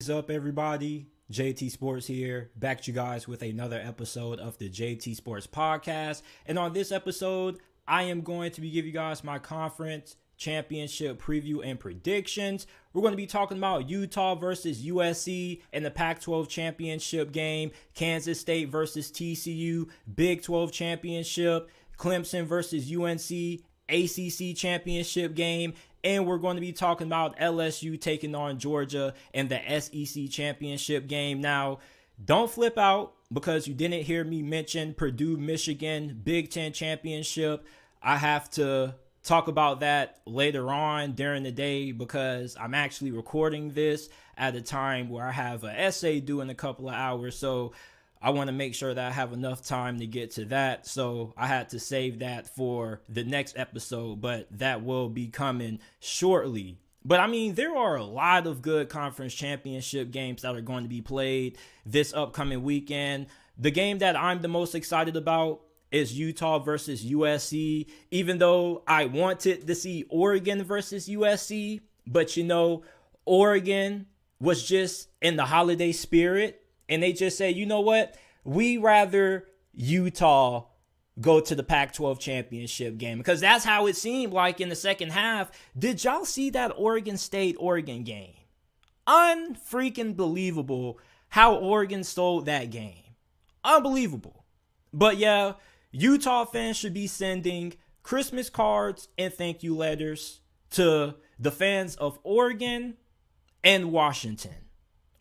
What's up, everybody? JT Sports here, back to you guys with another episode of the JT Sports Podcast. And on this episode, I am going to be giving you guys my conference championship preview and predictions. We're going to be talking about Utah versus USC in the Pac-12 Championship game, Kansas State versus TCU, Big 12 Championship, Clemson versus UNC, ACC Championship game, and we're going to be talking about LSU taking on Georgia in the SEC Championship game. Now, don't flip out because you didn't hear me mention Purdue-Michigan Big 10 Championship. I have to talk about that later on during the day because I'm actually recording this at a time where I have an essay due in a couple of hours. So I want to make sure that I have enough time to get to that. So I had to save that for the next episode, but that will be coming shortly. But I mean, there are a lot of good conference championship games that are going to be played this upcoming weekend. The game that I'm the most excited about is Utah versus USC, even though I wanted to see Oregon versus USC. But you know, Oregon was just in the holiday spirit. And they just say, you know what? We rather Utah go to the Pac-12 Championship game because that's how it seemed like in the second half. Did y'all see that Oregon State-Oregon game? Unfreaking believable how Oregon stole that game. Unbelievable. But yeah, Utah fans should be sending Christmas cards and thank you letters to the fans of Oregon and Washington.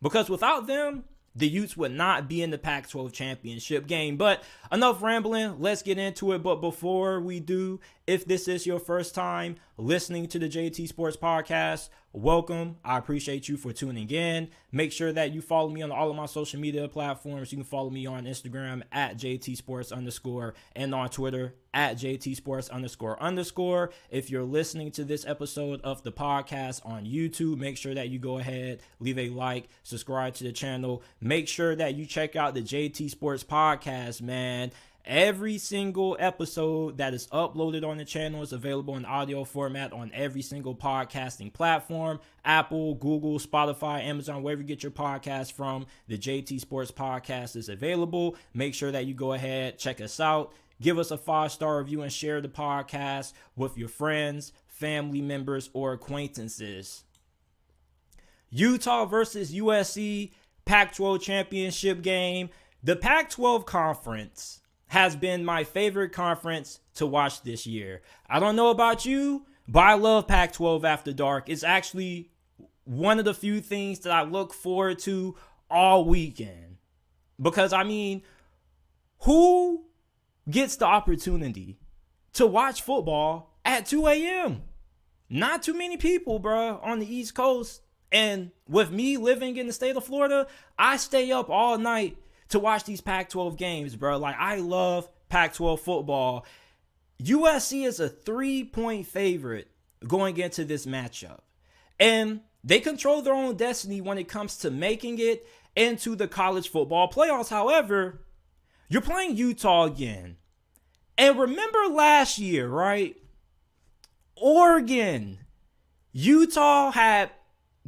Because without them, the Utes would not be in the Pac-12 Championship game. But enough rambling. Let's get into it. But before we do, if this is your first time listening to the JT Sports Podcast, welcome. I appreciate you for tuning in. Make sure that you follow me on all of my social media platforms. You can follow me on Instagram at JT_Sports_ and on Twitter at JT_Sports__. If you're listening to this episode of the podcast on YouTube, make sure that you go ahead, leave a like, subscribe to the channel. Make sure that you check out the JT Sports Podcast, man. Every single episode that is uploaded on the channel is available in audio format on every single podcasting platform. Apple, Google, Spotify, Amazon, wherever you get your podcast from. The JT Sports Podcast is available. Make sure that you go ahead, check us out. Give us a 5-star review and share the podcast with your friends, family members, or acquaintances. Utah versus USC, Pac-12 Championship game. The Pac-12 Conference has been my favorite conference to watch this year. I don't know about you, but I love Pac-12 After Dark. It's actually one of the few things that I look forward to all weekend. Because, I mean, who gets the opportunity to watch football at 2 a.m.? Not too many people, bro, on the East Coast. And with me living in the state of Florida, I stay up all night to watch these Pac-12 games, bro. Like, I love Pac-12 football. USC is a 3-point favorite going into this matchup. And they control their own destiny when it comes to making it into the college football playoffs. However, you're playing Utah again. And remember last year, right? Oregon. Utah had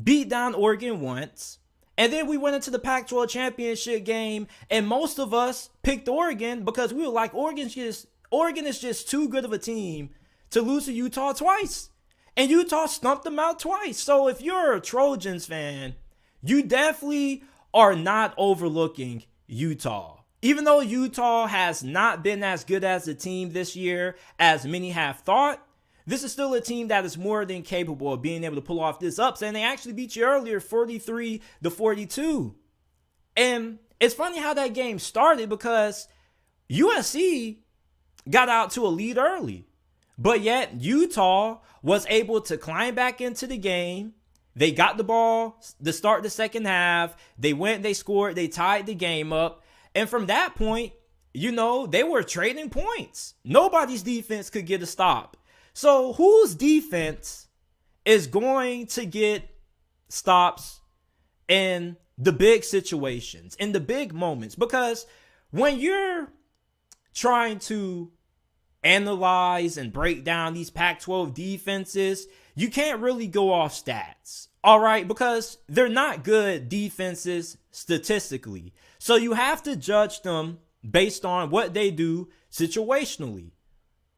beat down Oregon once. And then we went into the Pac-12 Championship game, and most of us picked Oregon because we were like, Oregon is just too good of a team to lose to Utah twice. And Utah stumped them out twice. So if you're a Trojans fan, you definitely are not overlooking Utah. Even though Utah has not been as good as a team this year as many have thought, this is still a team that is more than capable of being able to pull off this upset. And they actually beat you earlier, 43-42. And it's funny how that game started because USC got out to a lead early. But yet Utah was able to climb back into the game. They got the ball to start the second half. They went, they scored, they tied the game up. And from that point, you know, they were trading points. Nobody's defense could get a stop. So whose defense is going to get stops in the big situations, in the big moments? Because when you're trying to analyze and break down these Pac-12 defenses, you can't really go off stats. All right, because they're not good defenses statistically. So you have to judge them based on what they do situationally.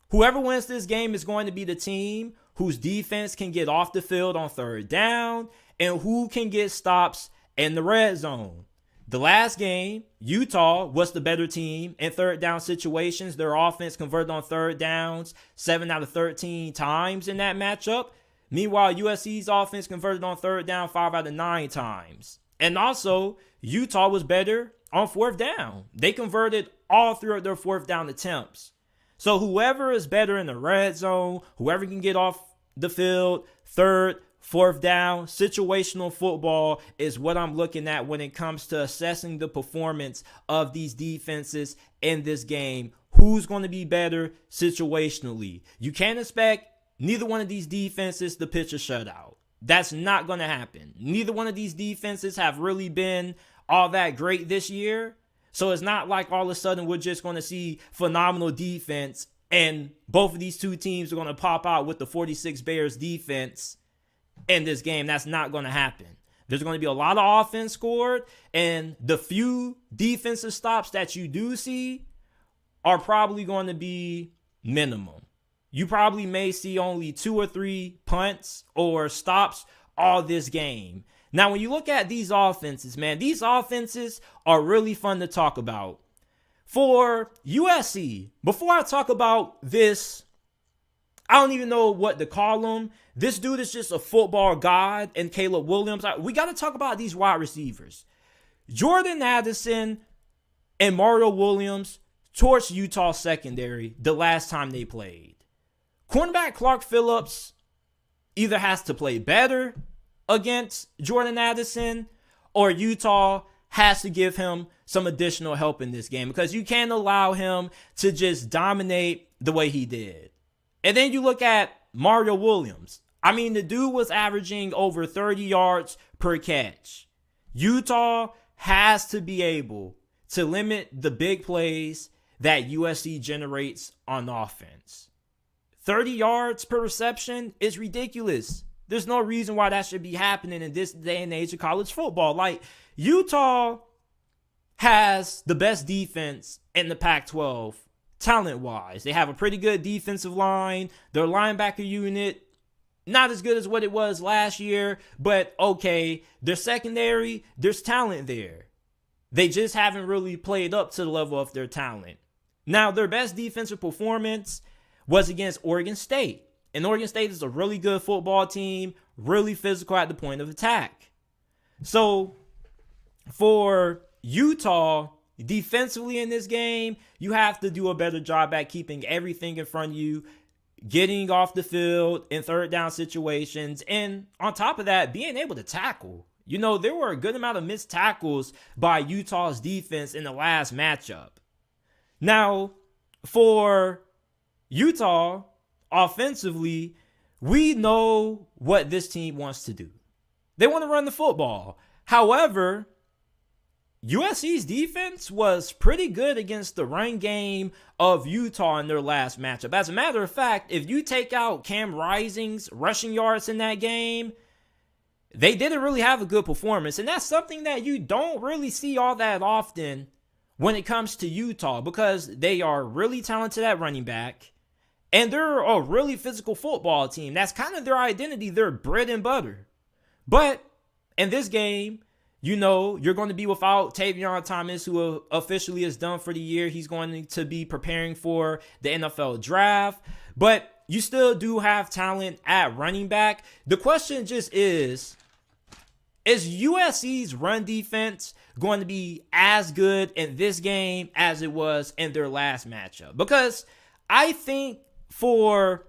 Whoever wins this game is going to be the team whose defense can get off the field on third down and who can get stops in the red zone. The last game, Utah was the better team in third down situations. Their offense converted on third downs 7 out of 13 times in that matchup. Meanwhile, USC's offense converted on third down 5 out of 9 times. And also, Utah was better on fourth down. They converted all 3 of their fourth down attempts. So whoever is better in the red zone, whoever can get off the field, third, fourth down, situational football is what I'm looking at when it comes to assessing the performance of these defenses in this game. Who's going to be better situationally? You can't expect neither one of these defenses to pitch a shutout. That's not going to happen. Neither one of these defenses have really been all that great this year. So it's not like all of a sudden we're just going to see phenomenal defense and both of these two teams are going to pop out with the 46 Bears defense in this game. That's not going to happen. There's going to be a lot of offense scored, and the few defensive stops that you do see are probably going to be minimum. You probably may see only 2 or 3 punts or stops all this game. Now, when you look at these offenses, man, these offenses are really fun to talk about. For USC, before I talk about this, I don't even know what to call him. This dude is just a football god, and Caleb Williams. We got to talk about these wide receivers. Jordan Addison and Mario Williams torched Utah secondary the last time they played. Cornerback Clark Phillips either has to play better against Jordan Addison or Utah has to give him some additional help in this game because you can't allow him to just dominate the way he did. And then you look at Mario Williams. I mean, the dude was averaging over 30 yards per catch. Utah has to be able to limit the big plays that USC generates on offense. 30 yards per reception is ridiculous. There's no reason why that should be happening in this day and age of college football. Like, Utah has the best defense in the Pac-12 talent-wise. They have a pretty good defensive line. Their linebacker unit, not as good as what it was last year, but okay. Their secondary, there's talent there. They just haven't really played up to the level of their talent. Now, their best defensive performance was against Oregon State. And Oregon State is a really good football team, really physical at the point of attack. So, for Utah, defensively in this game, you have to do a better job at keeping everything in front of you, getting off the field in third down situations, and on top of that, being able to tackle. You know, there were a good amount of missed tackles by Utah's defense in the last matchup. Now, for Utah, offensively, we know what this team wants to do. They want to run the football. However, USC's defense was pretty good against the run game of Utah in their last matchup. As a matter of fact, if you take out Cam Rising's rushing yards in that game, they didn't really have a good performance. And that's something that you don't really see all that often when it comes to Utah because they are really talented at running back. And they're a really physical football team. That's kind of their identity, their bread and butter. But in this game, you know, you're going to be without Tavion Thomas, who officially is done for the year. He's going to be preparing for the NFL draft. But you still do have talent at running back. The question just is USC's run defense going to be as good in this game as it was in their last matchup? Because I think for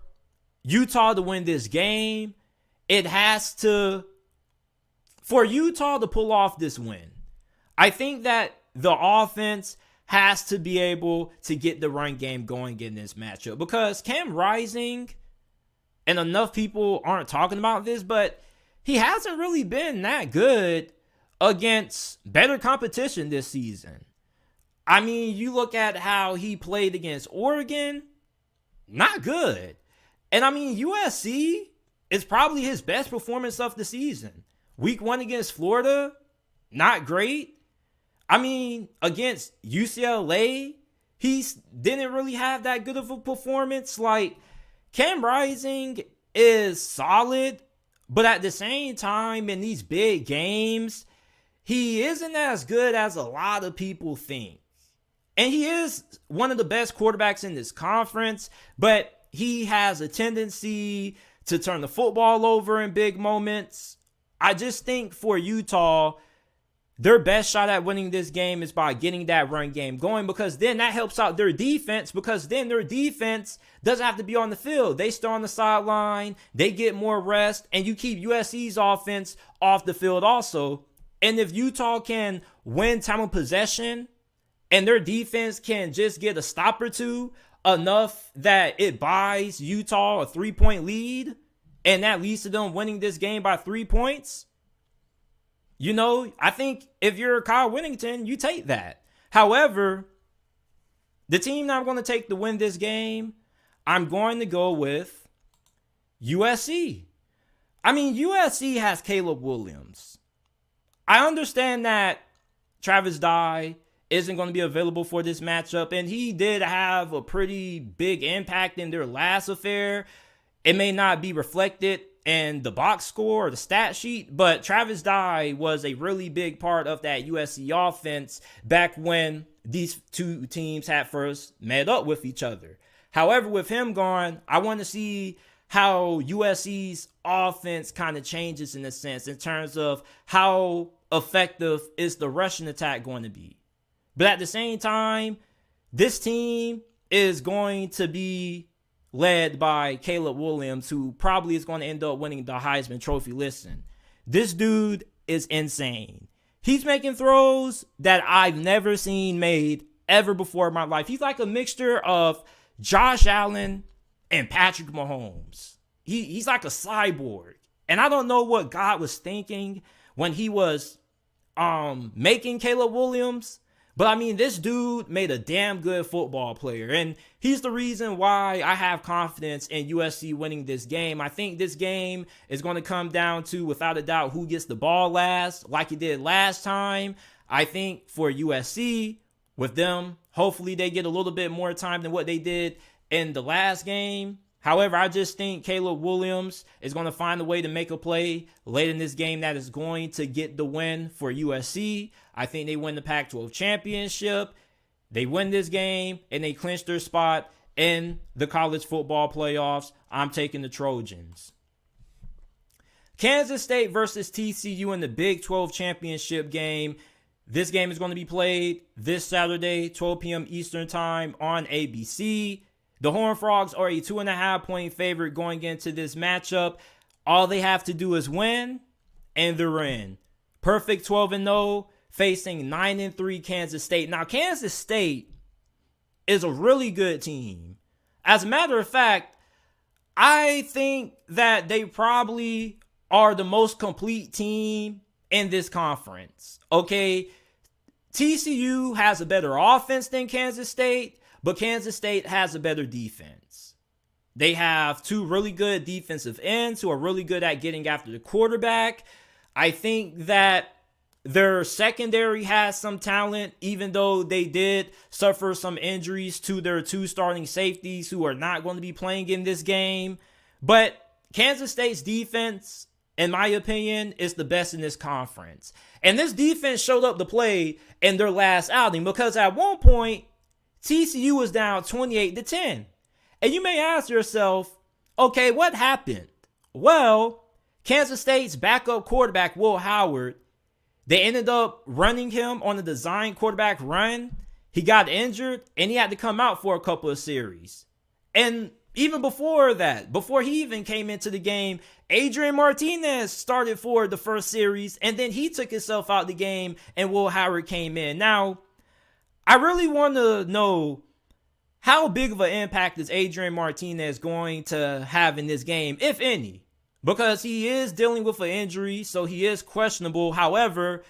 Utah to win this game, it has to, for Utah to pull off this win, I think that the offense has to be able to get the run game going in this matchup. Because Cam Rising, and enough people aren't talking about this, but he hasn't really been that good against better competition this season. I mean, you look at how he played against Oregon, not good. And I mean, USC it's probably his best performance of the season. Week 1 against Florida, not great. I mean, against UCLA, he didn't really have that good of a performance. Like, Cam Rising is solid, but at the same time, in these big games, he isn't as good as a lot of people think. And he is one of the best quarterbacks in this conference, but he has a tendency to turn the football over in big moments. I just think for Utah, their best shot at winning this game is by getting that run game going, because then that helps out their defense, because then their defense doesn't have to be on the field. They stay on the sideline, they get more rest, and you keep USC's offense off the field also. And if Utah can win time of possession and their defense can just get a stop or two, enough that it buys Utah a 3-point lead, and that leads to them winning this game by 3 points, you know, I think if you're Kyle Whittington, you take that. However, the team that I'm going to take to win this game, I'm going to go with USC. I mean, USC has Caleb Williams. I understand that Travis Dye isn't going to be available for this matchup, and he did have a pretty big impact in their last affair. It may not be reflected in the box score or the stat sheet, but Travis Dye was a really big part of that USC offense back when these two teams had first met up with each other. However, with him gone, I want to see how USC's offense kind of changes in a sense in terms of how effective is the rushing attack going to be. But at the same time, this team is going to be led by Caleb Williams, who probably is going to end up winning the Heisman Trophy. Listen, this dude is insane. He's making throws that I've never seen made ever before in my life. He's like a mixture of Josh Allen and Patrick Mahomes. He's like a cyborg. And I don't know what God was thinking when he was making Caleb Williams. But I mean, this dude made a damn good football player, and he's the reason why I have confidence in USC winning this game. I think this game is going to come down to, without a doubt, who gets the ball last, like it did last time. I think for USC, with them, hopefully they get a little bit more time than what they did in the last game. However, I just think Caleb Williams is going to find a way to make a play late in this game that is going to get the win for USC. I think they win the Pac-12 Championship. They win this game, and they clinch their spot in the college football playoffs. I'm taking the Trojans. Kansas State versus TCU in the Big 12 Championship game. This game is going to be played this Saturday, 12 p.m. Eastern Time on ABC. The Horn Frogs are a 2.5-point favorite going into this matchup. All they have to do is win, and they're in. Perfect 12-0, facing 9-3 Kansas State. Now, Kansas State is a really good team. As a matter of fact, I think that they probably are the most complete team in this conference. Okay, TCU has a better offense than Kansas State, but Kansas State has a better defense. They have two really good defensive ends who are really good at getting after the quarterback. I think that their secondary has some talent, even though they did suffer some injuries to their two starting safeties who are not going to be playing in this game. But Kansas State's defense, in my opinion, is the best in this conference. And this defense showed up to play in their last outing, because at one point, TCU was down 28-10. And you may ask yourself, okay, what happened? Well, Kansas State's backup quarterback, Will Howard, they ended up running him on a design quarterback run. He got injured, and he had to come out for a couple of series. And even before that, before he even came into the game, Adrian Martinez started for the first series, and then he took himself out the game, and Will Howard came in. Now, I really want to know, how big of an impact is Adrian Martinez going to have in this game, if any? Because he is dealing with an injury, so he is questionable. However,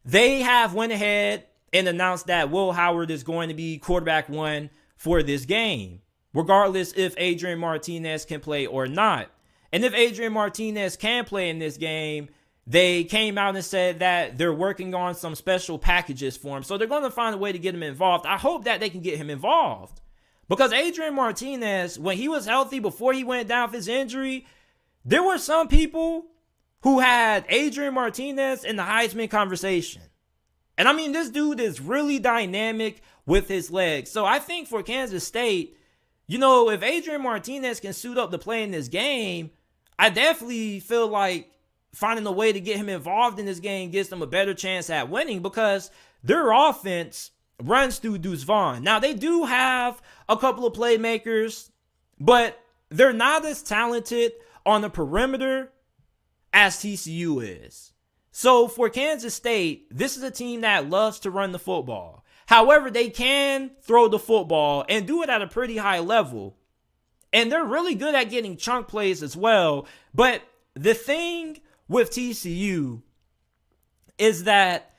they have went ahead and announced that Will Howard is going to be quarterback one for this game, regardless if Adrian Martinez can play or not. And if Adrian Martinez can play in this game, they came out and said that they're working on some special packages for him. So they're going to find a way to get him involved. I hope that they can get him involved. Because Adrian Martinez, when he was healthy before he went down with his injury, there were some people who had Adrian Martinez in the Heisman conversation. And I mean, this dude is really dynamic with his legs. So I think for Kansas State, if Adrian Martinez can suit up to play in this game, I definitely feel like finding a way to get him involved in this game gives them a better chance at winning, because their offense runs through Deuce Vaughn. Now, they do have a couple of playmakers, but they're not as talented on the perimeter as TCU is. So for Kansas State, this is a team that loves to run the football. However, they can throw the football and do it at a pretty high level. And they're really good at getting chunk plays as well. But the thing with TCU is that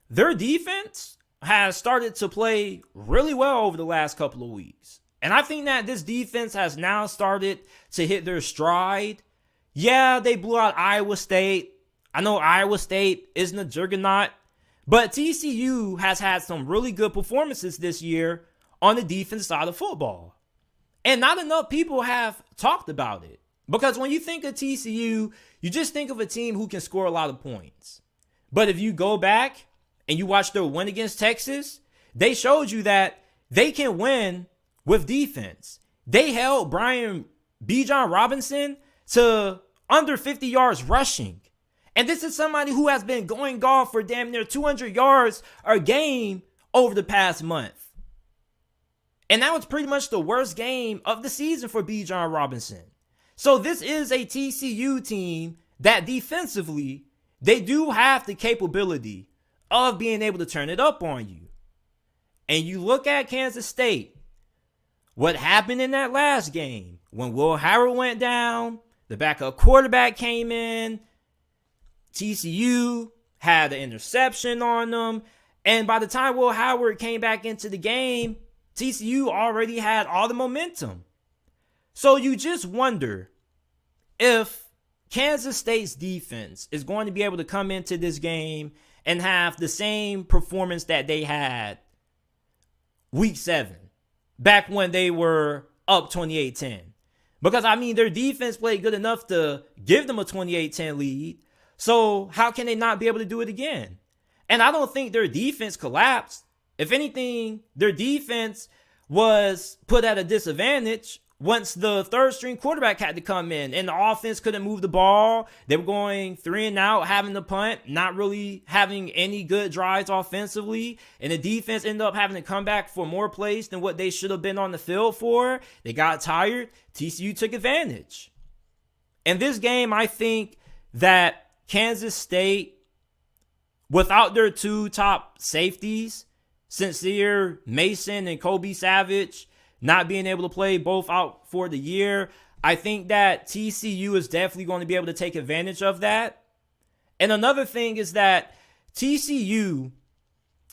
their defense has started to play really well over the last couple of weeks. And I think that this defense has now started to hit their stride. Yeah, they blew out Iowa State. I know Iowa State isn't a juggernaut, but TCU has had some really good performances this year on the defense side of football. And not enough people have talked about it. Because when you think of TCU, you just think of a team who can score a lot of points. But if you go back and you watch their win against Texas, they showed you that they can win with defense. They held Brian Bijan Robinson to under 50 yards rushing. And this is somebody who has been going off for damn near 200 yards a game over the past month. And that was pretty much the worst game of the season for Bijan Robinson. So this is a TCU team that defensively, they do have the capability of being able to turn it up on you. And you look at Kansas State, what happened in that last game, when Will Howard went down, the backup quarterback came in, TCU had an interception on them, and by the time Will Howard came back into the game, TCU already had all the momentum. So you just wonder if Kansas State's defense is going to be able to come into this game and have the same performance that they had week 7, back when they were up 28-10. Because, I mean, their defense played good enough to give them a 28-10 lead. So how can they not be able to do it again? And I don't think their defense collapsed. If anything, their defense was put at a disadvantage once the third string quarterback had to come in and the offense couldn't move the ball. They were going 3 and out, having to punt, not really having any good drives offensively. And the defense ended up having to come back for more plays than what they should have been on the field for. They got tired. TCU took advantage. In this game, I think that Kansas State, without their 2 top safeties, Sincere Mason and Kobe Savage, not being able to play both out for the year, I think that TCU is definitely going to be able to take advantage of that. And another thing is that TCU,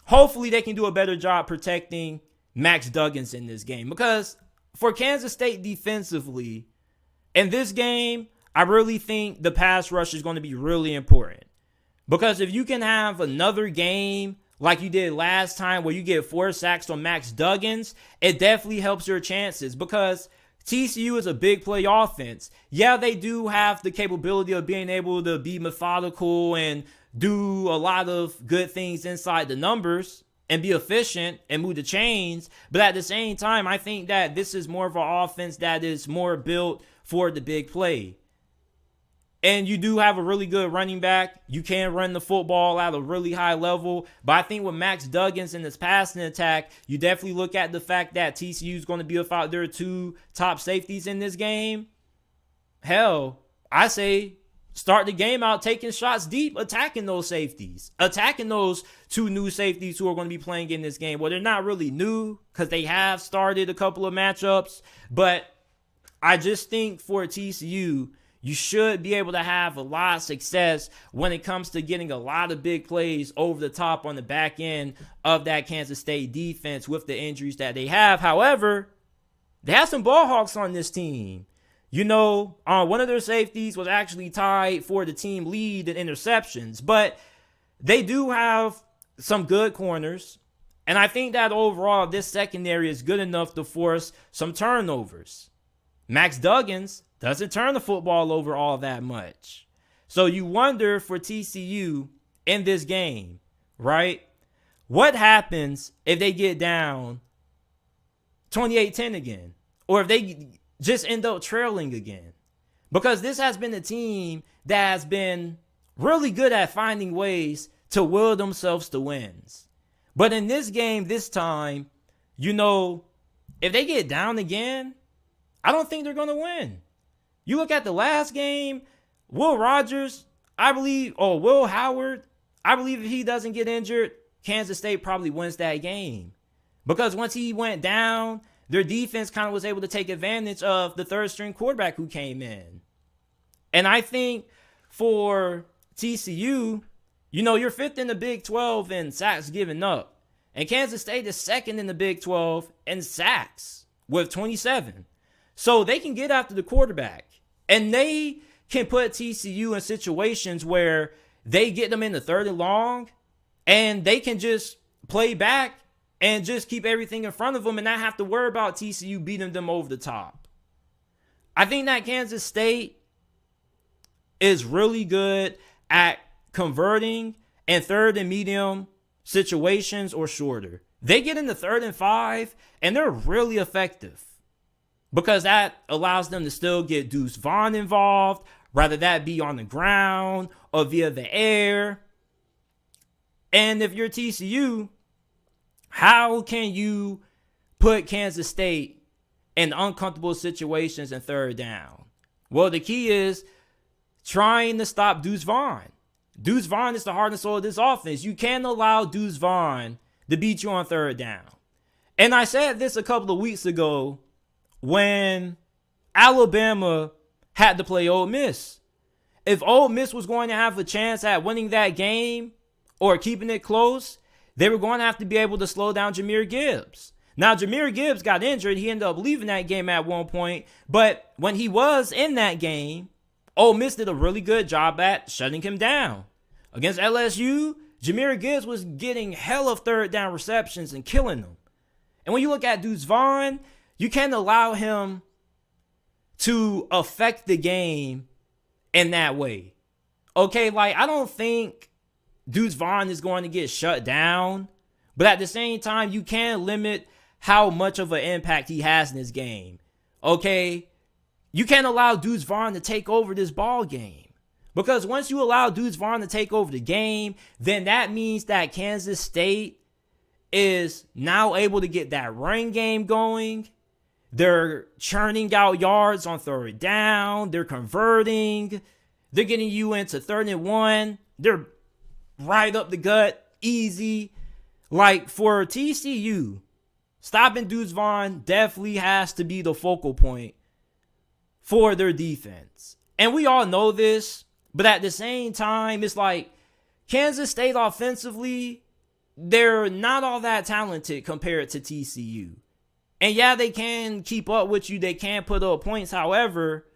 hopefully they can do a better job protecting Max Duggan in this game. Because for Kansas State defensively, in this game, I really think the pass rush is going to be really important. Because if you can have another game like you did last time where you get 4 sacks on Max Duggan, it definitely helps your chances, because TCU is a big play offense. Yeah, they do have the capability of being able to be methodical and do a lot of good things inside the numbers and be efficient and move the chains. But at the same time, I think that this is more of an offense that is more built for the big play. And you do have a really good running back. You can run the football at a really high level. But I think with Max Duggan in this passing attack, you definitely look at the fact that TCU is going to be without their 2 top safeties in this game. Hell, I say start the game out taking shots deep, attacking those safeties. Attacking those 2 new safeties who are going to be playing in this game. Well, they're not really new because they have started a couple of matchups. But I just think for TCU, you should be able to have a lot of success when it comes to getting a lot of big plays over the top on the back end of that Kansas State defense with the injuries that they have. However, they have some ball hawks on this team. One of their safeties was actually tied for the team lead in interceptions, but they do have some good corners. And I think that overall, this secondary is good enough to force some turnovers. Max Duggan doesn't turn the football over all that much. So you wonder for TCU in this game, right? What happens if they get down 28-10 again? Or if they just end up trailing again? Because this has been a team that has been really good at finding ways to will themselves to wins. But in this game, this time, if they get down again, I don't think they're going to win. You look at the last game, Will Howard, I believe if he doesn't get injured, Kansas State probably wins that game. Because once he went down, their defense kind of was able to take advantage of the third string quarterback who came in. And I think for TCU, you're fifth in the Big 12 in sacks given up. And Kansas State is second in the Big 12 in sacks with 27. So they can get after the quarterback. And they can put TCU in situations where they get them in the third and long. And they can just play back and just keep everything in front of them and not have to worry about TCU beating them over the top. I think that Kansas State is really good at converting in third and medium situations or shorter. They get into 3rd and 5 and they're really effective because that allows them to still get Deuce Vaughn involved, whether that be on the ground or via the air. And if you're TCU, how can you put Kansas State in uncomfortable situations in third down? Well, the key is trying to stop Deuce Vaughn. Deuce Vaughn is the heart and soul of this offense. You can't allow Deuce Vaughn to beat you on third down. And I said this a couple of weeks ago when Alabama had to play Ole Miss. If Ole Miss was going to have a chance at winning that game or keeping it close, they were going to have to be able to slow down Jahmyr Gibbs. Now, Jahmyr Gibbs got injured. He ended up leaving that game at one point. But when he was in that game, Ole Miss did a really good job at shutting him down. Against LSU, Jahmyr Gibbs was getting hell of third down receptions and killing them. And when you look at Deuce Vaughn, you can't allow him to affect the game in that way. Okay, I don't think Deuce Vaughn is going to get shut down. But at the same time, you can't limit how much of an impact he has in this game. Okay? You can't allow Deuce Vaughn to take over this ball game. Because once you allow Deuce Vaughn to take over the game, then that means that Kansas State is now able to get that run game going. They're churning out yards on third down. They're converting. They're getting you into 3rd and 1. They're right up the gut, easy. For TCU, stopping Deuce Vaughn definitely has to be the focal point for their defense. And we all know this, but at the same time, it's Kansas State offensively, they're not all that talented compared to TCU. And yeah, they can keep up with you. They can put up points. However,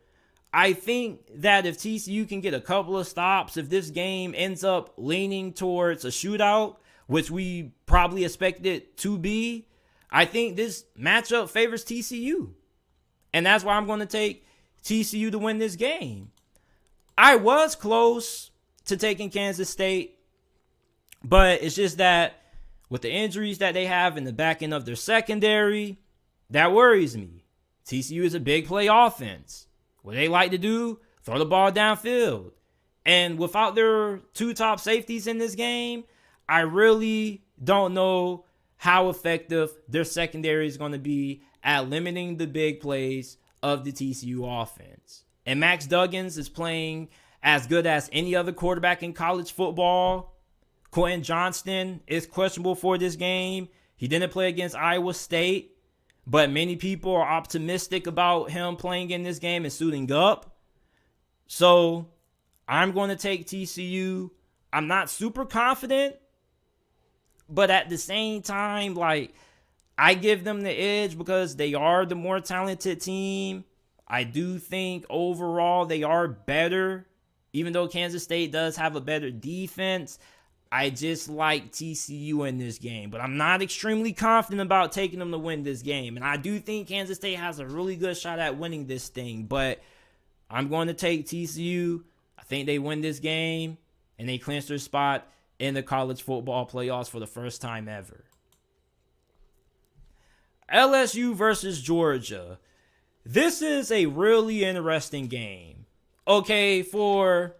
I think that if TCU can get a couple of stops, if this game ends up leaning towards a shootout, which we probably expect it to be, I think this matchup favors TCU. And that's why I'm going to take TCU to win this game. I was close to taking Kansas State, but it's just that with the injuries that they have in the back end of their secondary, that worries me. TCU is a big play offense. What they like to do, throw the ball downfield. And without their 2 top safeties in this game, I really don't know how effective their secondary is going to be at limiting the big plays of the TCU offense. And Max Duggan is playing as good as any other quarterback in college football. Quentin Johnston is questionable for this game. He didn't play against Iowa State, but many people are optimistic about him playing in this game and suiting up. So I'm going to take TCU. I'm not super confident, but at the same time, I give them the edge because they are the more talented team. I do think overall they are better, even though Kansas State does have a better defense. I just like TCU in this game, but I'm not extremely confident about taking them to win this game. And I do think Kansas State has a really good shot at winning this thing, but I'm going to take TCU. I think they win this game, and they clinch their spot in the college football playoffs for the first time ever. LSU versus Georgia. This is a really interesting game. Okay, for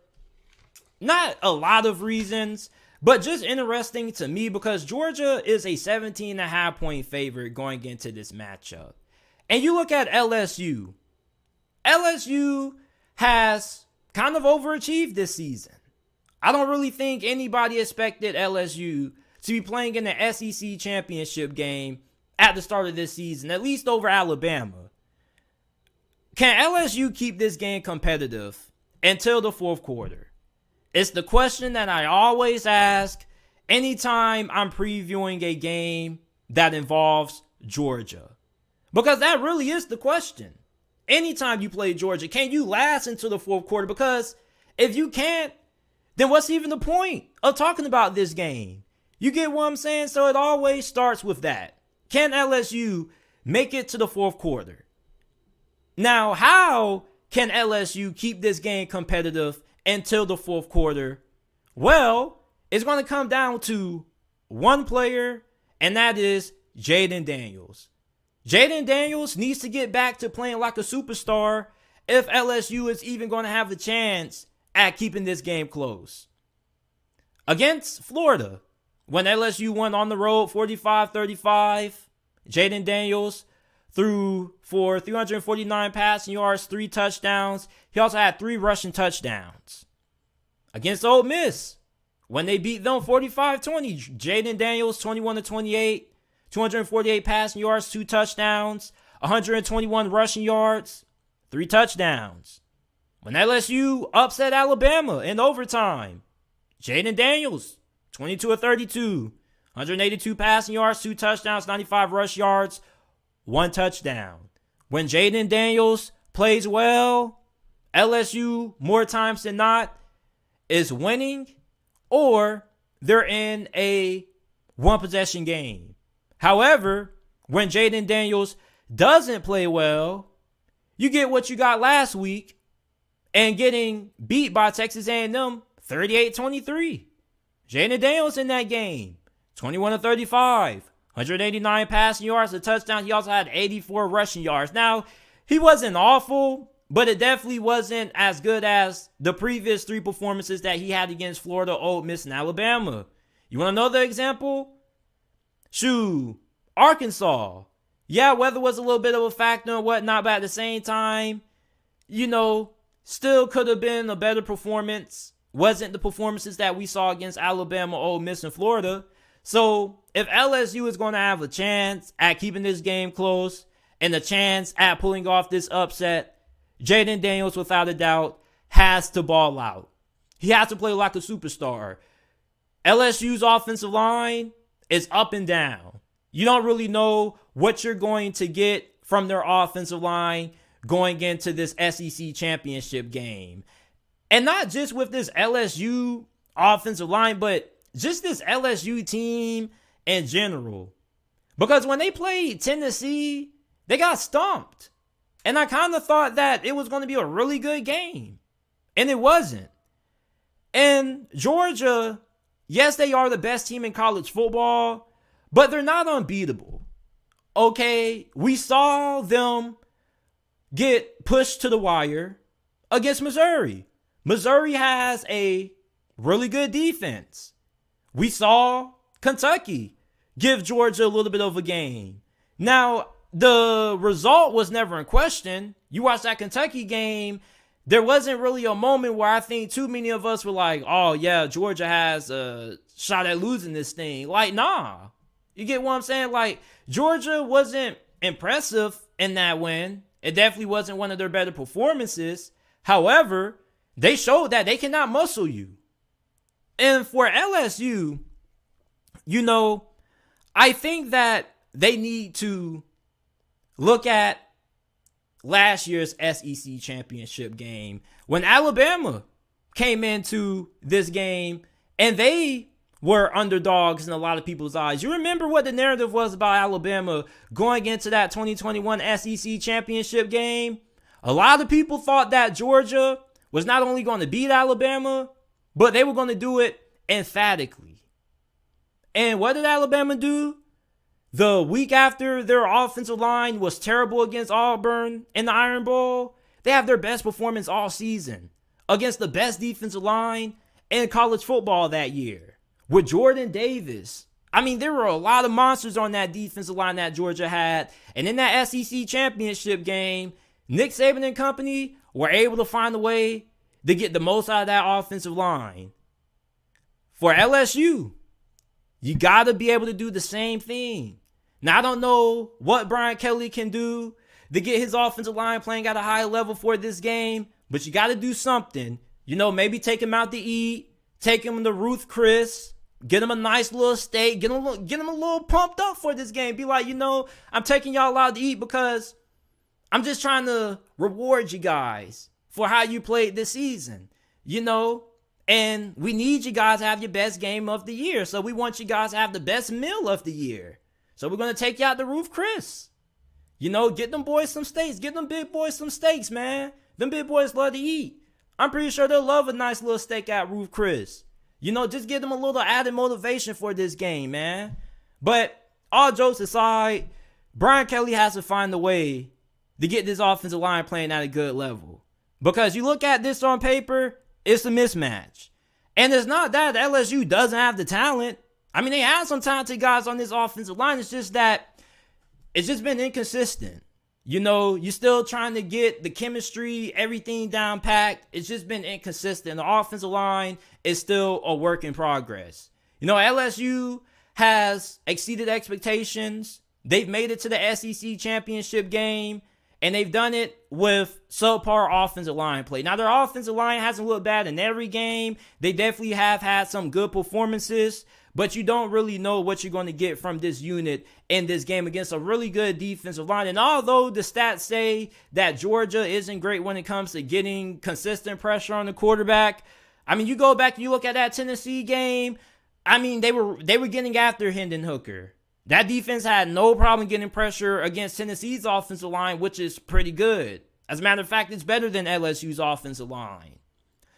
not a lot of reasons, but just interesting to me because Georgia is a 17.5 point favorite going into this matchup. And you look at LSU. LSU has kind of overachieved this season. I don't really think anybody expected LSU to be playing in the SEC Championship game at the start of this season, at least over Alabama. Can LSU keep this game competitive until the fourth quarter? It's the question that I always ask anytime I'm previewing a game that involves Georgia. Because that really is the question. Anytime you play Georgia, can you last until the fourth quarter? Because if you can't, then what's even the point of talking about this game? You get what I'm saying? So it always starts with that. Can LSU make it to the fourth quarter? Now, how can LSU keep this game competitive until the fourth quarter? Well, it's going to come down to one player, and that is Jayden Daniels. Jayden Daniels needs to get back to playing like a superstar if LSU is even going to have the chance at keeping this game close. Against Florida, when LSU won on the road 45-35, Jayden Daniels threw for 349 passing yards, 3 touchdowns. He also had 3 rushing touchdowns. Against Ole Miss, when they beat them 45-20, Jayden Daniels 21-28, 248 passing yards, 2 touchdowns, 121 rushing yards, 3 touchdowns. When LSU upset Alabama in overtime, Jayden Daniels 22-32, 182 passing yards, 2 touchdowns, 95 rush yards, 1 touchdown. When Jayden Daniels plays well, LSU, more times than not, is winning or they're in a one-possession game. However, when Jayden Daniels doesn't play well, you get what you got last week and getting beat by Texas A&M 38-23. Jayden Daniels in that game, 21-35. 189 passing yards, a touchdown. He also had 84 rushing yards. Now, he wasn't awful, but it definitely wasn't as good as the previous 3 performances that he had against Florida, Ole Miss, and Alabama. You want another example? Arkansas. Yeah, weather was a little bit of a factor and whatnot, but at the same time, still could have been a better performance. Wasn't the performances that we saw against Alabama, Ole Miss, and Florida. So if LSU is going to have a chance at keeping this game close and a chance at pulling off this upset, Jayden Daniels, without a doubt, has to ball out. He has to play like a superstar. LSU's offensive line is up and down. You don't really know what you're going to get from their offensive line going into this SEC Championship game. And not just with this LSU offensive line, but just this LSU team in general. Because when they played Tennessee, they got stomped. And I kind of thought that it was going to be a really good game. And it wasn't. And Georgia, yes, they are the best team in college football, but they're not unbeatable. Okay, we saw them get pushed to the wire against Missouri. Missouri has a really good defense. We saw Kentucky give Georgia a little bit of a game. Now, the result was never in question. You watch that Kentucky game, there wasn't really a moment where I think too many of us were like, oh yeah, Georgia has a shot at losing this thing. Like, nah. You get what I'm saying? Like, Georgia wasn't impressive in that win. It definitely wasn't one of their better performances. However, they showed that they cannot muscle you. And for LSU, I think that they need to look at last year's SEC Championship game when Alabama came into this game and they were underdogs in a lot of people's eyes. You remember what the narrative was about Alabama going into that 2021 SEC Championship game? A lot of people thought that Georgia was not only going to beat Alabama, but they were going to do it emphatically. And what did Alabama do? The week after their offensive line was terrible against Auburn in the Iron Bowl, they have their best performance all season against the best defensive line in college football that year with Jordan Davis. I mean, there were a lot of monsters on that defensive line that Georgia had. And in that SEC Championship game, Nick Saban and company were able to find a way to get the most out of that offensive line. For LSU, you got to be able to do the same thing. Now, I don't know what Brian Kelly can do to get his offensive line playing at a high level for this game, but you got to do something. You know, maybe take him out to eat, take him to Ruth Chris, get him a nice little steak, get him a little pumped up for this game. Be like, you know, I'm taking y'all out to eat because I'm just trying to reward you guys for how you played this season, you know, and we need you guys to have your best game of the year. So we want you guys to have the best meal of the year. So we're going to take you out to Ruth Chris. You know, get them boys some steaks. Get them big boys some steaks, man. Them big boys love to eat. I'm pretty sure they'll love a nice little steak at Ruth Chris. You know, just give them a little added motivation for this game, man. But all jokes aside, Brian Kelly has to find a way to get this offensive line playing at a good level. Because you look at this on paper, it's a mismatch. And it's not that LSU doesn't have the talent. I mean, they have some talented guys on this offensive line. It's just that it's just been inconsistent. You know, you're still trying to get the chemistry, everything down packed. It's just been inconsistent. The offensive line is still a work in progress. You know, LSU has exceeded expectations. They've made it to the SEC Championship game, and they've done it with subpar offensive line play. Now, their offensive line hasn't looked bad in every game. They definitely have had some good performances, but you don't really know what you're going to get from this unit in this game against a really good defensive line. And although the stats say that Georgia isn't great when it comes to getting consistent pressure on the quarterback, I mean, you go back and you look at that Tennessee game, I mean, they were getting after Hendon Hooker. That defense had no problem getting pressure against Tennessee's offensive line, which is pretty good. As a matter of fact, it's better than LSU's offensive line.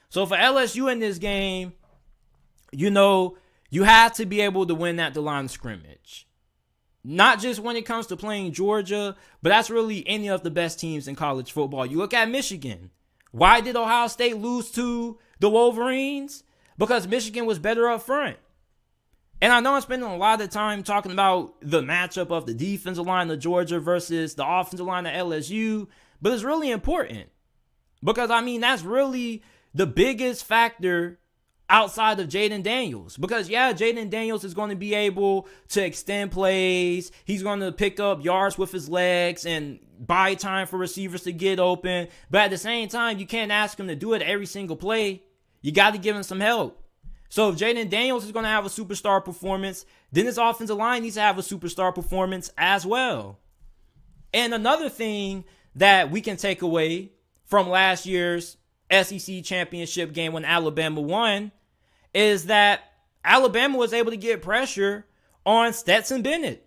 So for LSU in this game, you know, you have to be able to win at the line of scrimmage. Not just when it comes to playing Georgia, but that's really any of the best teams in college football. You look at Michigan. Why did Ohio State lose to the Wolverines? Because Michigan was better up front. And I know I'm spending a lot of time talking about the matchup of the defensive line of Georgia versus the offensive line of LSU, but it's really important. Because, I mean, that's really the biggest factor outside of Jayden Daniels. Because, yeah, Jayden Daniels is going to be able to extend plays. He's going to pick up yards with his legs and buy time for receivers to get open. But at the same time, you can't ask him to do it every single play. You got to give him some help. So if Jayden Daniels is going to have a superstar performance, then his offensive line needs to have a superstar performance as well. And another thing that we can take away from last year's SEC Championship game when Alabama won is that Alabama was able to get pressure on Stetson Bennett.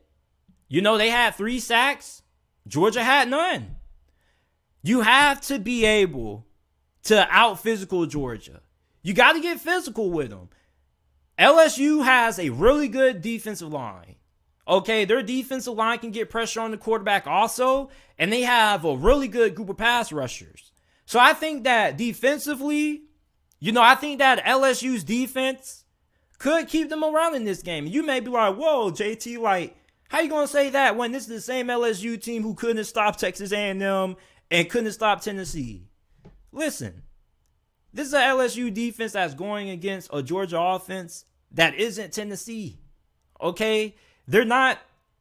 You know, they had 3 sacks. Georgia had none. You have to be able to out-physical Georgia. You got to get physical with them. LSU has a really good defensive line. Okay, their defensive line can get pressure on the quarterback also, and they have a really good group of pass rushers. So I think that defensively, you know, I think that LSU's defense could keep them around in this game. You may be like, whoa, JT, like, how you going to say that when this is the same LSU team who couldn't stop Texas A&M and couldn't stop Tennessee? Listen, this is an LSU defense that's going against a Georgia offense that isn't Tennessee, okay? They're not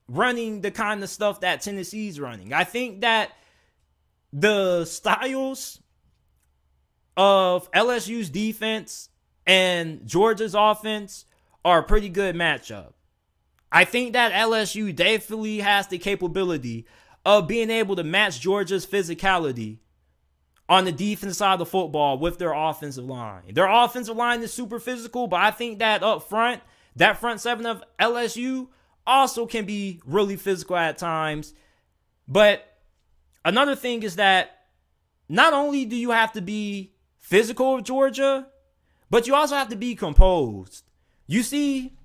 running the kind of stuff that Tennessee's running. I think that the styles of LSU's defense and Georgia's offense are a pretty good matchup. I think that LSU definitely has the capability of being able to match Georgia's physicality on the defense side of the football with their offensive line. Their offensive line is super physical, but I think that up front, that front seven of LSU also can be really physical at times. But another thing is that not only do you have to be physical with Georgia, but you also have to be composed. You see,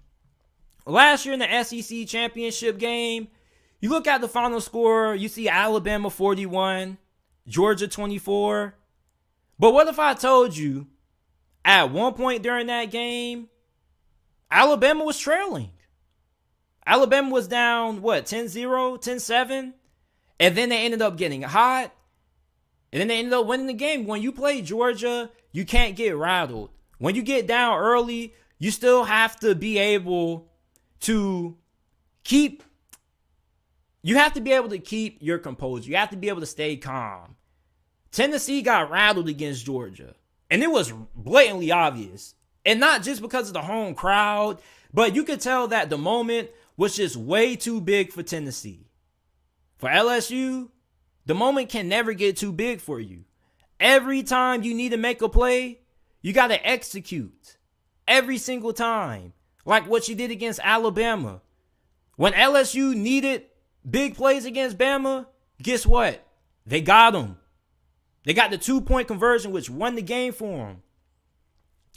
last year in the SEC Championship game, you look at the final score, you see Alabama 41, Georgia 24. But what if I told you at one point during that game, Alabama was trailing? Alabama was down, 10-0, 10-7? And then they ended up getting hot. And then they ended up winning the game. When you play Georgia, you can't get rattled. When you get down early, you still have to be able to keep your composure. You have to be able to stay calm. Tennessee got rattled against Georgia. And it was blatantly obvious. And not just because of the home crowd, but you could tell that the moment was just way too big for Tennessee. For LSU, the moment can never get too big for you. Every time you need to make a play, you got to execute. Every single time. Like what you did against Alabama. When LSU needed big plays against Bama, guess what? They got them. They got the 2-point conversion, which won the game for them.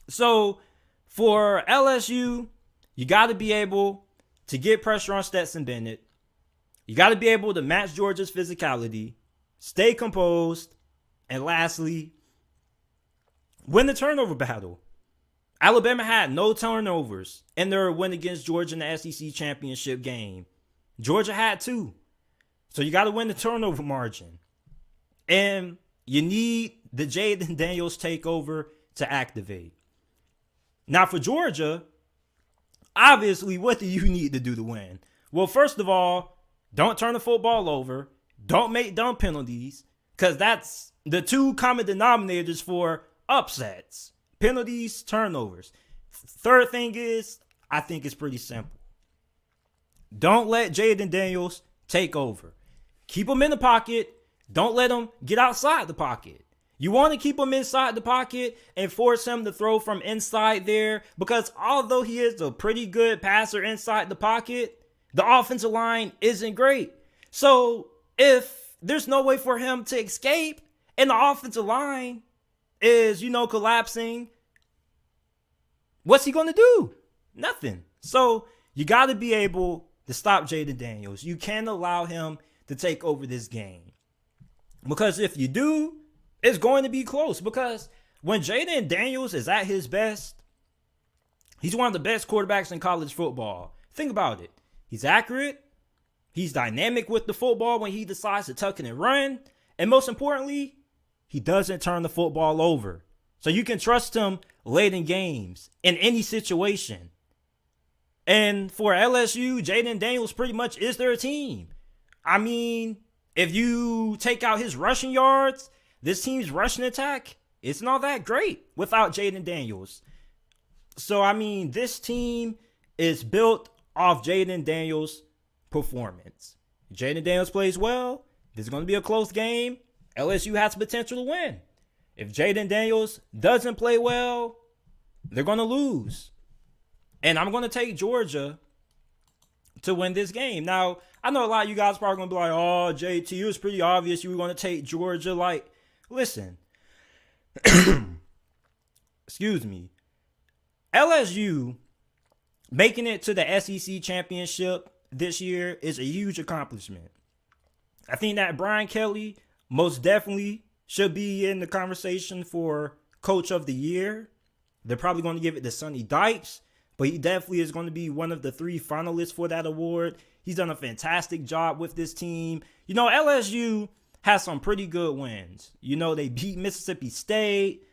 So, for LSU, you got to be able to get pressure on Stetson Bennett. You got to be able to match Georgia's physicality, stay composed, and lastly, win the turnover battle. Alabama had no turnovers in their win against Georgia in the SEC Championship game. Georgia had 2. So you got to win the turnover margin. And you need the Jayden Daniels takeover to activate. Now for Georgia, obviously, what do you need to do to win? Well, first of all, don't turn the football over. Don't make dumb penalties, because that's the 2 common denominators for upsets. Penalties, turnovers. Third thing is, I think it's pretty simple. Don't let Jayden Daniels take over. Keep him in the pocket. Don't let him get outside the pocket. You want to keep him inside the pocket and force him to throw from inside there, because although he is a pretty good passer inside the pocket, the offensive line isn't great. So if there's no way for him to escape and the offensive line is, collapsing, what's he going to do? Nothing. So you got to be able to stop Jayden Daniels. You can't allow him to take over this game. Because if you do, it's going to be close. Because when Jayden Daniels is at his best, he's one of the best quarterbacks in college football. Think about it. He's accurate. He's dynamic with the football when he decides to tuck it and run. And most importantly, he doesn't turn the football over. So you can trust him late in games, in any situation. And for LSU, Jayden Daniels pretty much is their team. I mean, if you take out his rushing yards, this team's rushing attack, it's not that great without Jayden Daniels. So, I mean, this team is built off Jayden Daniels' performance. If Jayden Daniels plays well, this is going to be a close game. LSU has the potential to win. If Jayden Daniels doesn't play well, they're going to lose. And I'm going to take Georgia to win this game. Now, I know a lot of you guys are probably going to be like, oh, JT, it was pretty obvious you were going to take Georgia. Like, listen. Excuse me. LSU making it to the SEC Championship this year is a huge accomplishment. I think that Brian Kelly most definitely should be in the conversation for Coach of the Year. They're probably going to give it to Sonny Dykes, but he definitely is going to be one of the 3 finalists for that award. He's done a fantastic job with this team. LSU has some pretty good wins. They beat Mississippi State.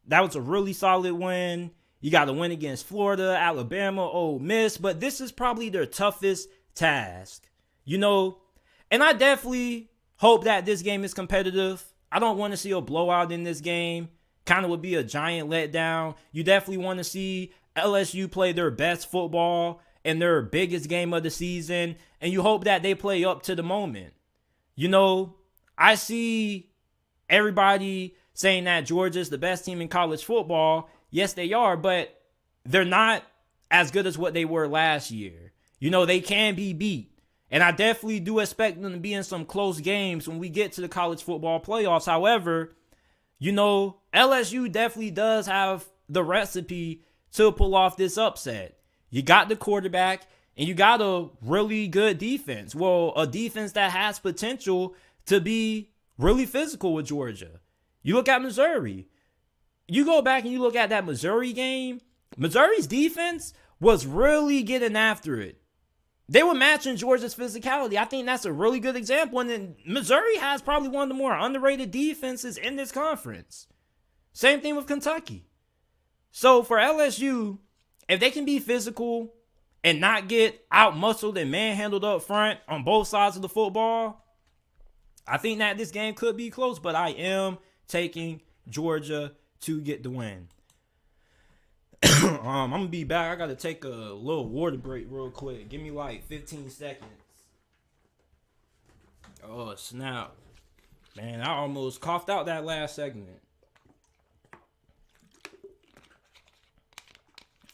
That was a really solid win. You got to win against Florida, Alabama, Ole Miss, but this is probably their toughest task. And I definitely hope that this game is competitive. I don't want to see a blowout in this game. Kind of would be a giant letdown. You definitely want to see LSU play their best football in their biggest game of the season, and you hope that they play up to the moment. I see everybody saying that Georgia's the best team in college football. Yes, they are, but they're not as good as what they were last year. They can be beat. And I definitely do expect them to be in some close games when we get to the college football playoffs. However, LSU definitely does have the recipe to pull off this upset. You got the quarterback and you got a really good defense. Well, a defense that has potential to be really physical with Georgia. You look at Missouri. You go back and you look at that Missouri game. Missouri's defense was really getting after it. They were matching Georgia's physicality. I think that's a really good example. And then Missouri has probably one of the more underrated defenses in this conference. Same thing with Kentucky. So for LSU, if they can be physical and not get out-muscled and manhandled up front on both sides of the football, I think that this game could be close, but I am taking Georgia to get the win. I'm going to be back. I got to take a little water break real quick. Give me like 15 seconds. Oh, snap. Man, I almost coughed out that last segment.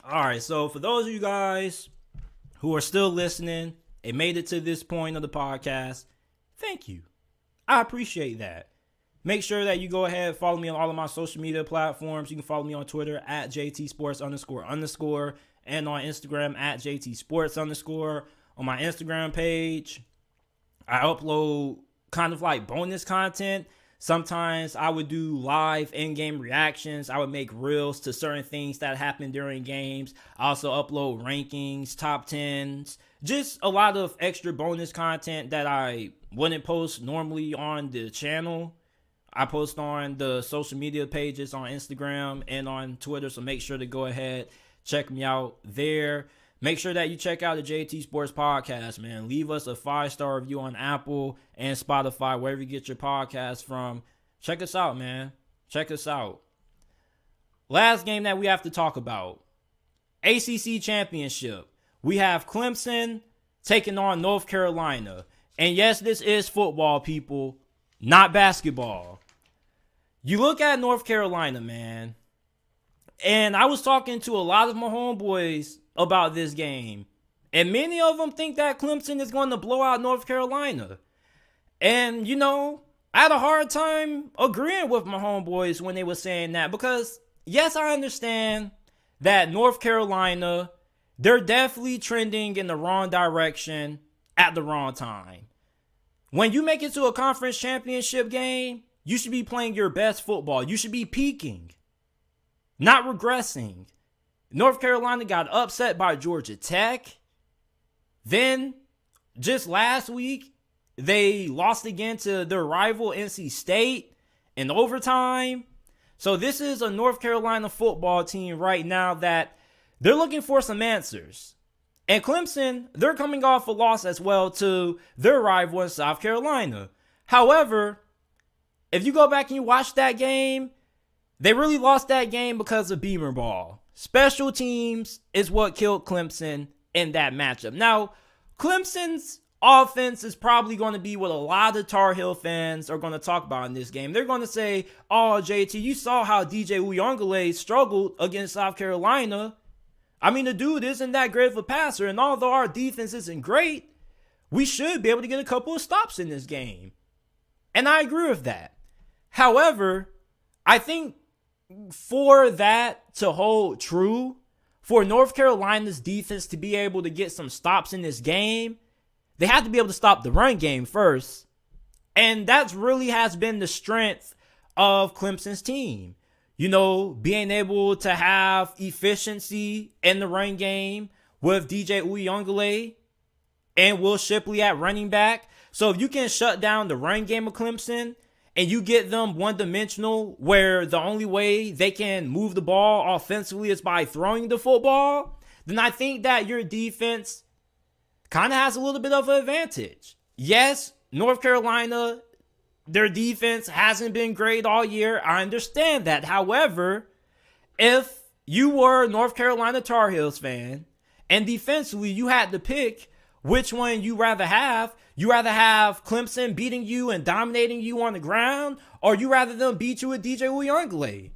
All right, so for those of you guys who are still listening and made it to this point of the podcast, thank you. I appreciate that. Make sure that you go ahead, follow me on all of my social media platforms. You can follow me on Twitter at JTSports__, and on Instagram at JTSports_. On my Instagram page, I upload kind of like bonus content. Sometimes I would do live in-game reactions. I would make reels to certain things that happen during games. I also upload rankings, top 10s, just a lot of extra bonus content that I wouldn't post normally on the channel. I post on the social media pages on Instagram and on Twitter, so make sure to go ahead, check me out there. Make sure that you check out the JT Sports Podcast, man. Leave us a 5-star review on Apple and Spotify, wherever you get your podcast from. Check us out, man. Check us out. Last game that we have to talk about, ACC Championship. We have Clemson taking on North Carolina. And yes, this is football, people, not basketball. You look at North Carolina, man, and I was talking to a lot of my homeboys about this game, and many of them think that Clemson is going to blow out North Carolina. And, I had a hard time agreeing with my homeboys when they were saying that, because, yes, I understand that North Carolina, they're definitely trending in the wrong direction at the wrong time. When you make it to a conference championship game, you should be playing your best football. You should be peaking, not regressing. North Carolina got upset by Georgia Tech. Then, just last week, they lost again to their rival NC State in overtime. So this is a North Carolina football team right now that they're looking for some answers. And Clemson, they're coming off a loss as well to their rival in South Carolina. However, if you go back and you watch that game, they really lost that game because of Beamer ball. Special teams is what killed Clemson in that matchup. Now, Clemson's offense is probably going to be what a lot of Tar Heel fans are going to talk about in this game. They're going to say, oh, JT, you saw how DJ Uyunglele struggled against South Carolina. I mean, the dude isn't that great of a passer, and although our defense isn't great, we should be able to get a couple of stops in this game. And I agree with that. However, I think for that to hold true, for North Carolina's defense to be able to get some stops in this game, they have to be able to stop the run game first. And that really has been the strength of Clemson's team. Being able to have efficiency in the run game with DJ Uyunglele and Will Shipley at running back. So if you can shut down the run game of Clemson and you get them one-dimensional where the only way they can move the ball offensively is by throwing the football, then I think that your defense kind of has a little bit of an advantage. Yes, North Carolina, their defense hasn't been great all year. I understand that. However, if you were a North Carolina Tar Heels fan and defensively you had to pick which one you rather have. You rather have Clemson beating you and dominating you on the ground, or you rather them beat you with DJ Uyunglele?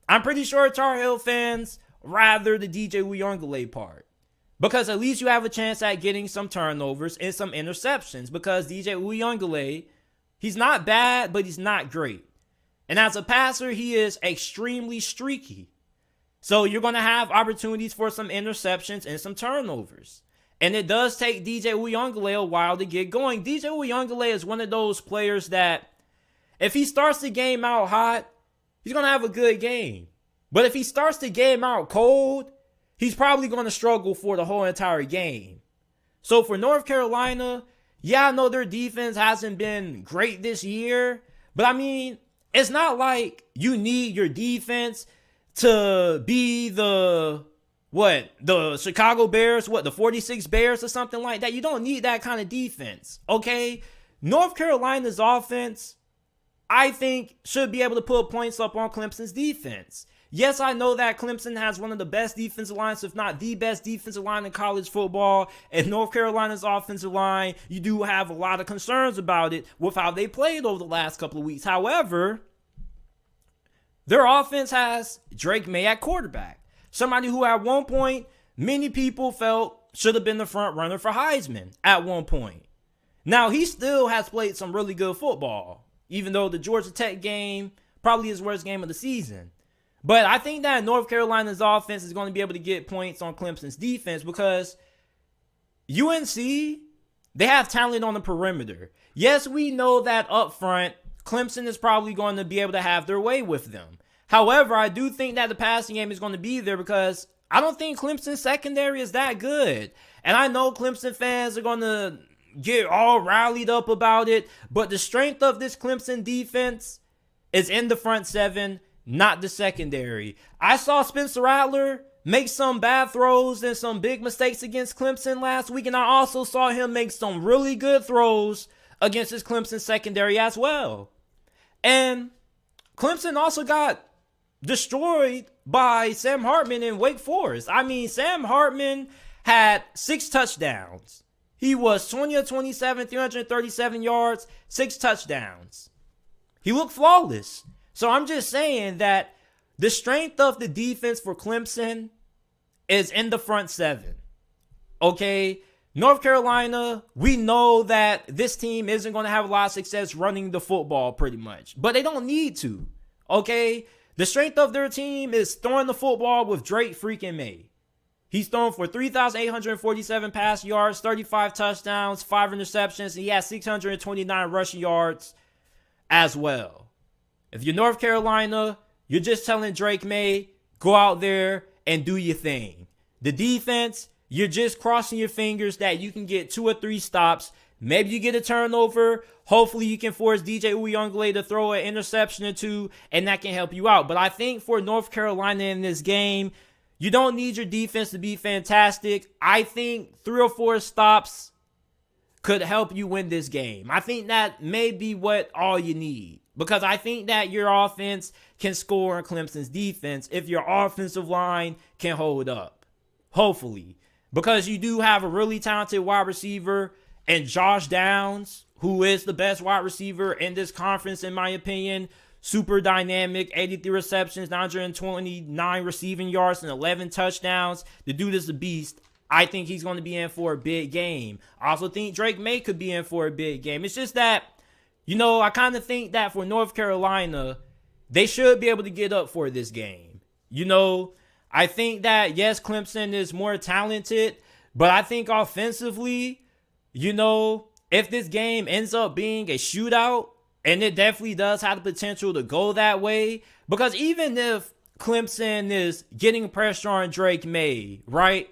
I'm pretty sure Tar Heel fans rather the DJ Uyunglele part, because at least you have a chance at getting some turnovers and some interceptions, because DJ Uyunglele, he's not bad, but he's not great. And as a passer, he is extremely streaky. So you're going to have opportunities for some interceptions and some turnovers. And it does take DJ Uyunglele a while to get going. DJ Uyunglele is one of those players that if he starts the game out hot, he's going to have a good game. But if he starts the game out cold, he's probably going to struggle for the whole entire game. So for North Carolina, yeah, I know their defense hasn't been great this year. But I mean, it's not like you need your defense to be the Chicago Bears, the 46 Bears or something like that. You don't need that kind of defense, okay? North Carolina's offense, I think, should be able to put points up on Clemson's defense. Yes, I know that Clemson has one of the best defensive lines, if not the best defensive line in college football, and North Carolina's offensive line, you do have a lot of concerns about it with how they played over the last couple of weeks. However, their offense has Drake Maye at quarterback. Somebody who at one point, many people felt should have been the front runner for Heisman at one point. Now, he still has played some really good football, even though the Georgia Tech game probably his worst game of the season. But I think that North Carolina's offense is going to be able to get points on Clemson's defense because UNC, they have talent on the perimeter. Yes, we know that up front, Clemson is probably going to be able to have their way with them. However, I do think that the passing game is going to be there because I don't think Clemson's secondary is that good. And I know Clemson fans are going to get all rallied up about it, but the strength of this Clemson defense is in the front seven, not the secondary. I saw Spencer Rattler make some bad throws and some big mistakes against Clemson last week, and I also saw him make some really good throws against his Clemson secondary as well. And Clemson also got destroyed by Sam Hartman in Wake Forest. I mean, Sam Hartman had 6 touchdowns. He was 20 of 27, 337 yards, 6 touchdowns. He looked flawless. So I'm just saying that the strength of the defense for Clemson is in the front seven. Okay? North Carolina, we know that this team isn't going to have a lot of success running the football pretty much. But they don't need to. Okay? The strength of their team is throwing the football with Drake freaking Maye. He's thrown for 3,847 pass yards, 35 touchdowns, 5 interceptions, and he has 629 rushing yards as well. If you're North Carolina, you're just telling Drake Maye, go out there and do your thing. The defense, you're just crossing your fingers that you can get 2 or 3 stops. Maybe you get a turnover. Hopefully you can force DJ Uyunglele to throw an interception or 2, and that can help you out. But I think for North Carolina in this game, you don't need your defense to be fantastic. I think 3 or 4 stops could help you win this game. I think that may be what all you need. Because I think that your offense can score on Clemson's defense if your offensive line can hold up. Hopefully. Because you do have a really talented wide receiver and Josh Downs, who is the best wide receiver in this conference, in my opinion. Super dynamic, 83 receptions, 929 receiving yards, and 11 touchdowns. The dude is a beast. I think he's going to be in for a big game. I also think Drake Maye could be in for a big game. It's just that, I kind of think that for North Carolina, they should be able to get up for this game. I think that, yes, Clemson is more talented, but I think offensively, if this game ends up being a shootout, and it definitely does have the potential to go that way, because even if Clemson is getting pressure on Drake Maye, right?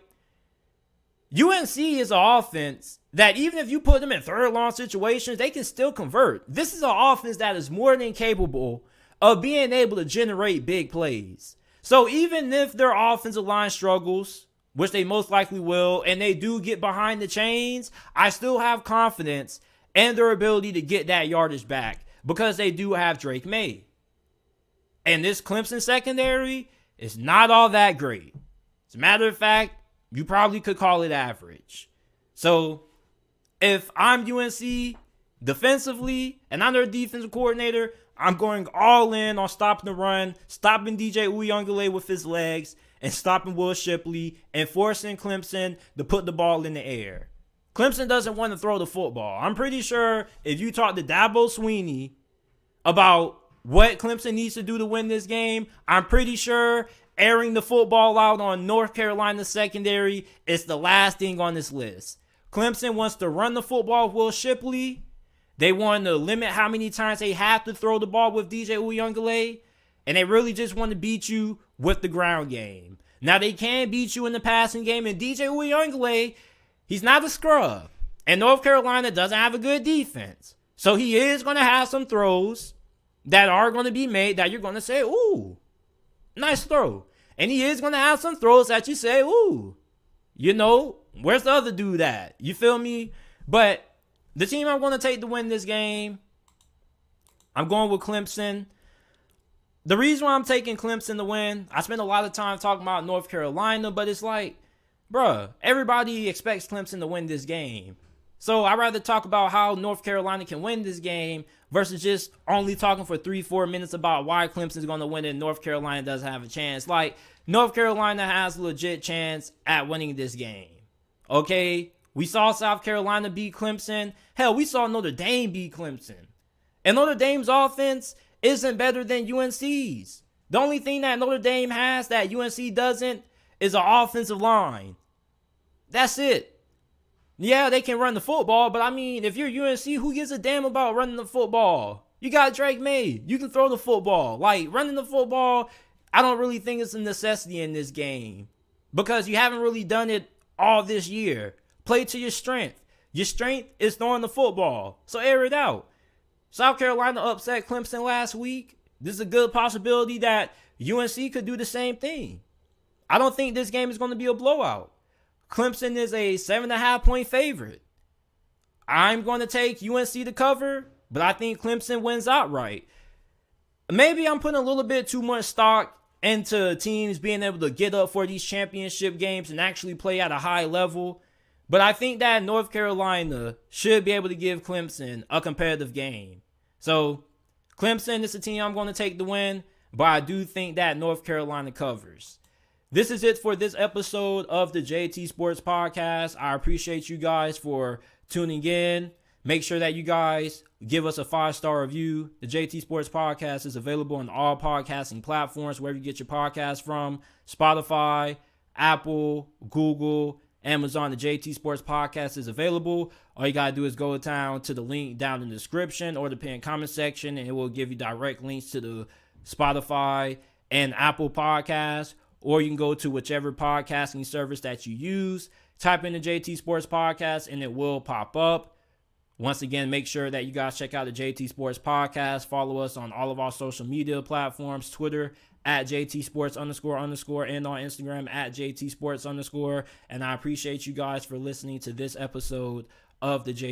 UNC is an offense that even if you put them in third long situations, they can still convert. This is an offense that is more than capable of being able to generate big plays. So even if their offensive line struggles, which they most likely will, and they do get behind the chains, I still have confidence in their ability to get that yardage back because they do have Drake Maye. And this Clemson secondary is not all that great. As a matter of fact, you probably could call it average. So if I'm UNC defensively and I'm their defensive coordinator, I'm going all in on stopping the run, stopping DJ Uyunglele with his legs, and stopping Will Shipley and forcing Clemson to put the ball in the air. Clemson doesn't want to throw the football. I'm pretty sure if you talk to Dabo Swinney about what Clemson needs to do to win this game, I'm pretty sure airing the football out on North Carolina secondary is the last thing on this list. Clemson wants to run the football with Will Shipley. They want to limit how many times they have to throw the ball with DJ Uyunglele. And they really just want to beat you with the ground game. Now, they can beat you in the passing game. And DJ Uyunglele, he's not a scrub. And North Carolina doesn't have a good defense. So he is going to have some throws that are going to be made that you're going to say, ooh, nice throw. And he is going to have some throws that you say, ooh, you know, where's the other dude at? You feel me? But the team I'm going to take to win this game, I'm going with Clemson. The reason why I'm taking Clemson to win, I spent a lot of time talking about North Carolina, but it's like, bruh, everybody expects Clemson to win this game. So I'd rather talk about how North Carolina can win this game versus just only talking for 3-4 minutes about why Clemson's going to win and North Carolina doesn't have a chance. Like, North Carolina has a legit chance at winning this game. Okay? We saw South Carolina beat Clemson. Hell, we saw Notre Dame beat Clemson. And Notre Dame's offense isn't better than UNC's. The only thing that Notre Dame has that UNC doesn't is an offensive line. That's it. Yeah, they can run the football, but I mean, if you're UNC, who gives a damn about running the football? You got Drake Maye. You can throw the football. Like, running the football, I don't really think it's a necessity in this game because you haven't really done it all this year. Play to your strength. Your strength is throwing the football. So air it out. South Carolina upset Clemson last week. This is a good possibility that UNC could do the same thing. I don't think this game is going to be a blowout. Clemson is a 7.5 point favorite. I'm going to take UNC to cover, but I think Clemson wins outright. Maybe I'm putting a little bit too much stock into teams being able to get up for these championship games and actually play at a high level. But I think that North Carolina should be able to give Clemson a competitive game. So Clemson is the team I'm going to take the win, but I do think that North Carolina covers. This is it for this episode of the JT Sports Podcast. I appreciate you guys for tuning in. Make sure that you guys give us a 5-star review. The JT Sports Podcast is available on all podcasting platforms, wherever you get your podcast from. Spotify, Apple, Google, Amazon. The JT Sports Podcast is available. All you got to do is go down to the link down in the description or the pinned comment section, and it will give you direct links to the Spotify and Apple Podcasts. Or you can go to whichever podcasting service that you use. Type in the JT Sports Podcast, and it will pop up. Once again, make sure that you guys check out the JT Sports Podcast. Follow us on all of our social media platforms. Twitter at JT Sports __, and on Instagram at JT Sports _. And I appreciate you guys for listening to this episode of the JT